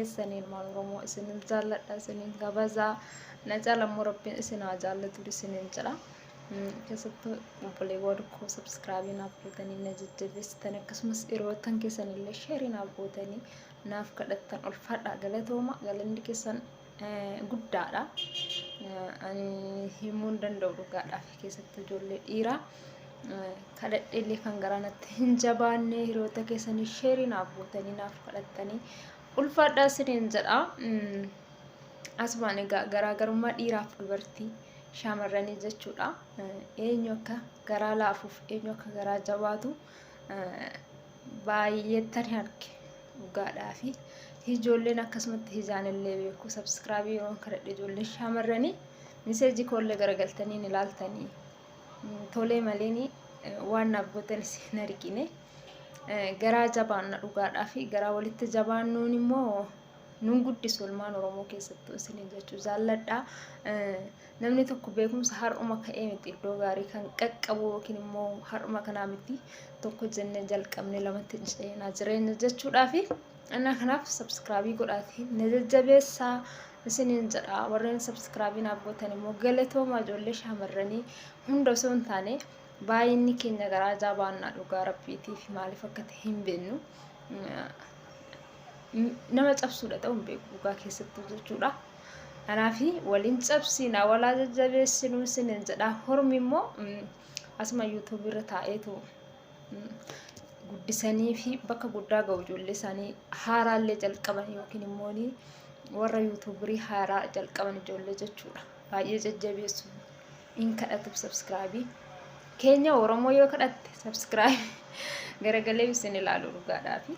سنين مال رومو سنين جالت سنين كبزا نجال مربين سنين جالت سنين جلا كسبت وبلي وركو سبسكرايب نابوتني نجد بس تنكسمس إروتن كسن اللي شيري نابوتني ناف كدتن الفرد قالتهما قال إني كسن قدّارا أني همون دندورو قاعد في كسبت جولة إيرا كدت اللي كان قرانا تنجباني إروتا كسن شيري نابوتني ناف كدتني الفرد سنين جلا asmaani garaagarummaa dhiiraaf dubartii shamarranii jechuudha. Eenyu akka garaa laafuuf eenyu akka garaa jabaatu baay'eetti arge dhugaadhaa fi ijoolleen akkasumatti ijaan illee beeku subscribe yeroo kadhadhe ijoolleen shamarranii miseejii koollee garagaltanii ilaaltanii tolee maleeni waan abbotan isin argine garaa jabaan dhugaadhaa fi garaa walitti jabaannuun immoo nun guddisu ilmaan Oromoo keessattuu isin jechuu jaalladha. Namni tokko beekumsa har'uma ka'ee miti iddoo gaarii kan qaqqabu yookiin immoo har'uma kanaa miti tokko jennee jalqabne lamatti ceenaa jireenya jechuudha fi ana kanaaf subscribe godhaatii na jajjabeessaa isiniin jedha. Warreen subscribe naaf gootan immoo galatooma ijoollee shamarranii hunda osoo hin taane baay'inni keenya garaa jabaannaa dhugaa rabbiitiif maaliif akka ta'e hin beeknu. Nama cabsuudha ta'uun beeku dhugaa keessattuu jechuudha. Kanaafi waliin cabsiina walaa jajjabeessinuu isiniin jedha. Hormi immoo asuma YouTube irra taa'eetu guddisanii fi bakka guddaa ga'u ijoollee isaanii haaraallee jalqaban yookiin immoo warra YouTuberii haaraa jalqaban ijoollee jechuudha. Baay'ee jajjabeessu in kadhatu subscribe keenya Oromoo yoo kadhatte subscribe garagalee isin ilaalu dhugaadhaa fi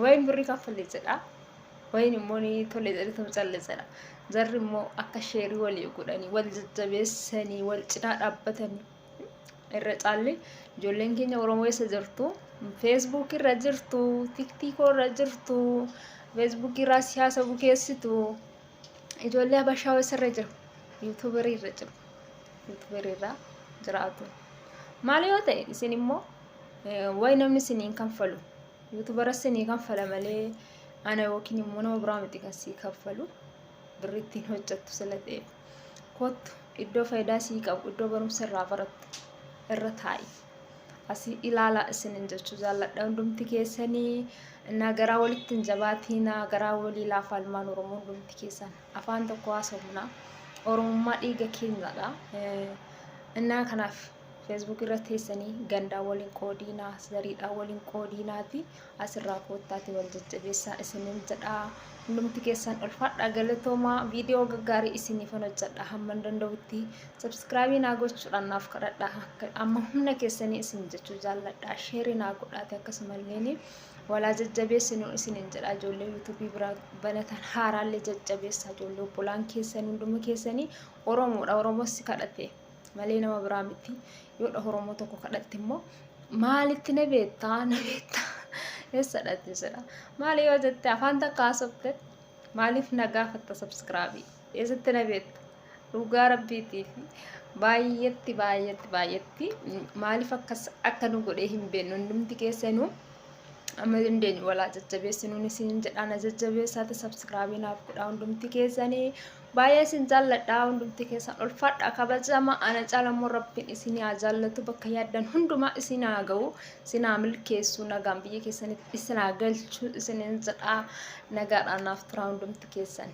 wayin birrii kaffalee jedha wayin immoo tolee jedhatu callesedha. Jarri immoo akka sheerii walii godhanii wal jajjabeessanii wal cinaa dhaabbatanii irra caalle ijoolleen keenya Oromoo isa jirtu Facebook irra jirtu TikTok irra jirtu Facebook irra siyaasa bukeessitu ijoollee Habashaa irra jiru YouTuber irra jiru YouTuber irra jiraatu maal yoo ta'e isin immoo way namni isiniin kanfalu YouTuber isinii kanfala malee ana yookiin immoo nama biraa miti kan sii kanfalu birrittiin hojjettu sila ta'e kottu iddoo faayidaa sii qabu iddoo barumsa irraa barattu irra taa'i asii ilaalaa isiniin jechuu jaalladha. Hundumti keessanii nagaraa walitti hin jabaatiina garaa walii laafa ilmaan Oromoo hundumti keessan afaan tokko haasofna Oromummaa dhiiga keenyadha. Innaa kanaaf Facebook irra teessanii gandaa waliin qoodiinaa zariidhaa waliin qoodiinaati asirraa koottaati wal jajjabeessaa isiniin jedha. Hundumti keessan ulfaadhaa galatoomaa viidiyoo gaggaarii isiniif hojjedha hamma danda'utti subscribe naa gochuudhaan naaf kadhadha. Amma humna keessanii isin jechuu jaalladha. Share naa godhaati akkasumallee walaa jajjabeessinuu isiniin jedha. Ijoollee YouTube biraa banatan haaraallee jajjabeessaa ijoollee obbolaan keessanii hunduma keessanii Oromoodha. Oromoos kadhate malee nama biraa miti. Yoo Oromoo tokko kadhatte immoo maalitti na beektaa eessadhatti jedha. Maali yoo jette afaan takka haasofte maaliif na gaafatta subscribe eessatti na beekta dhugaa rabbiitiif baay'eetti maaliif akka nu godhee hin beeknu hundumti keessanuu amma dandeenyu walaa jajjabeessinuun isin jedha. Na jajjabeessaati subscribe naaf godhaa hundumti keessanii baay'ee isin jaalladha. Hundumti keessan ulfaadha kabajama ana caalammoo rabbiin isin haa jaallatu bakka yaaddan hundumaa isin haa ga'u isin haa milkeessu nagaan biyya keessanitti isin haa galchu isiniin jedha. Nagaadhaan naaf tura hundumti keessan.